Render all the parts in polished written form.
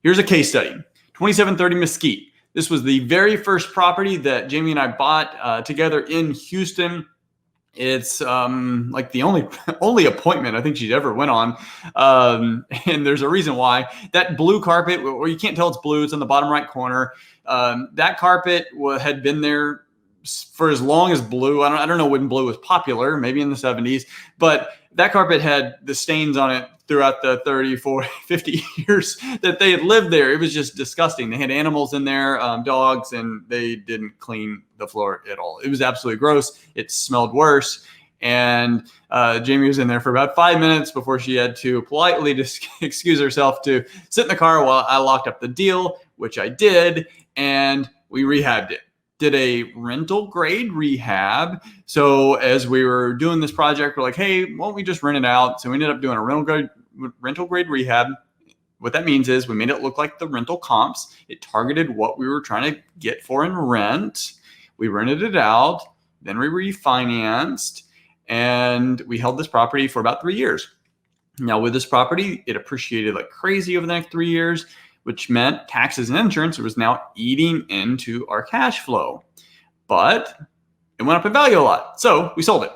Here's a case study, 2730 Mesquite. This was the very first property that Jamie and I bought together in Houston. It's like the only appointment I think she's ever went on. And there's a reason why. That blue carpet, or you can't tell it's blue, it's in the bottom right corner. That carpet had been there for as long as blue. I don't know when blue was popular, maybe in the 70s, but that carpet had the stains on it throughout the 30, 40, 50 years that they had lived there. It was just disgusting. They had animals in there, dogs, and they didn't clean the floor at all. It was absolutely gross. It smelled worse. And Jamie was in there for about 5 minutes before she had to politely excuse herself to sit in the car while I locked up the deal, which I did, and we rehabbed it. Did a rental grade rehab. So as we were doing this project, we're like, hey, why don't we just rent it out? So we ended up doing a rental grade rehab. What that means is we made it look like the rental comps. It targeted what we were trying to get for in rent. We rented it out, then we refinanced, and we held this property for about 3 years. Now with this property, it appreciated like crazy over the next 3 years, which meant taxes and insurance was now eating into our cash flow. But it went up in value a lot. So we sold it.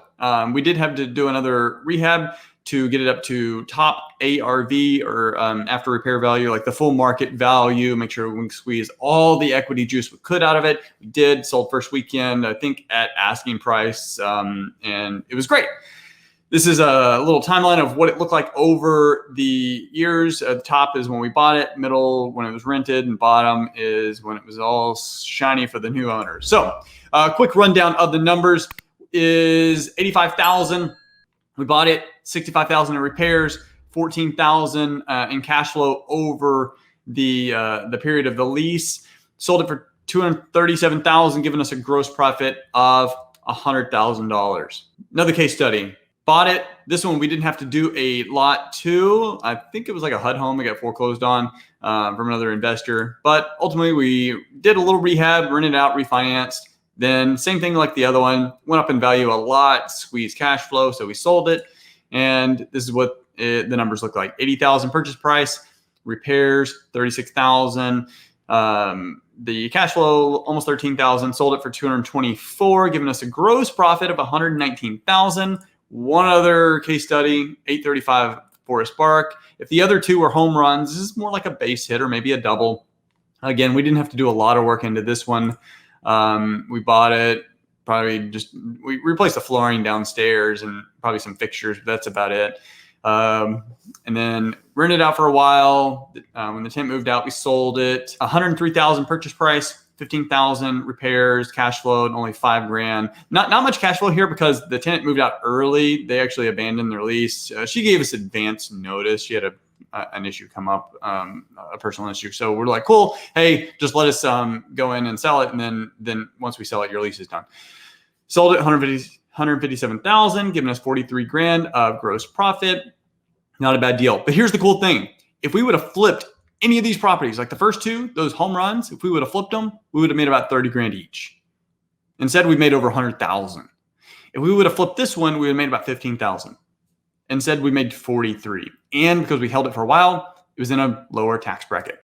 We did have to do another rehab to get it up to top ARV, or after repair value, like the full market value, make sure we squeeze all the equity juice we could out of it. We did, sold first weekend, I think at asking price, and it was great. This is a little timeline of what it looked like over the years. At the top is when we bought it, middle when it was rented, and bottom is when it was all shiny for the new owners. So a quick rundown of the numbers is $85,000. We bought it, $65,000 in repairs, $14,000 in cash flow over the period of the lease. Sold it for $237,000, giving us a gross profit of $100,000. Another case study. Bought it. This one we didn't have to do a lot to. I think it was like a HUD home. We got foreclosed on from another investor. But ultimately, we did a little rehab, rented it out, refinanced. Then same thing like the other one. Went up in value a lot, squeezed cash flow, so we sold it. And this is what the numbers look like. $80,000 purchase price, repairs, $36,000. The cash flow, almost $13,000. Sold it for $224,000, giving us a gross profit of $119,000. One other case study, 835 Forest Park. If the other two were home runs, this is more like a base hit or maybe a double. Again, we didn't have to do a lot of work into this one. We bought it, we replaced the flooring downstairs and probably some fixtures, but that's about it. And then rented out for a while. When the tenant moved out, we sold it. $103,000 purchase price, $15,000 repairs, cash flow, and only $5,000. Not much cash flow here because the tenant moved out early. They actually abandoned their lease. She gave us advance notice. She had an issue come up, a personal issue. So we're like, cool. Hey, just let us go in and sell it, and then once we sell it, your lease is done. Sold it $157,000, giving us $43,000 of gross profit. Not a bad deal. But here's the cool thing: if we would have flipped any of these properties, like the first two, those home runs, if we would have flipped them, we would have made about $30,000 each. Instead, we made over $100,000. If we would have flipped this one, we would have made about $15,000. Instead, we made $43,000. And because we held it for a while, it was in a lower tax bracket.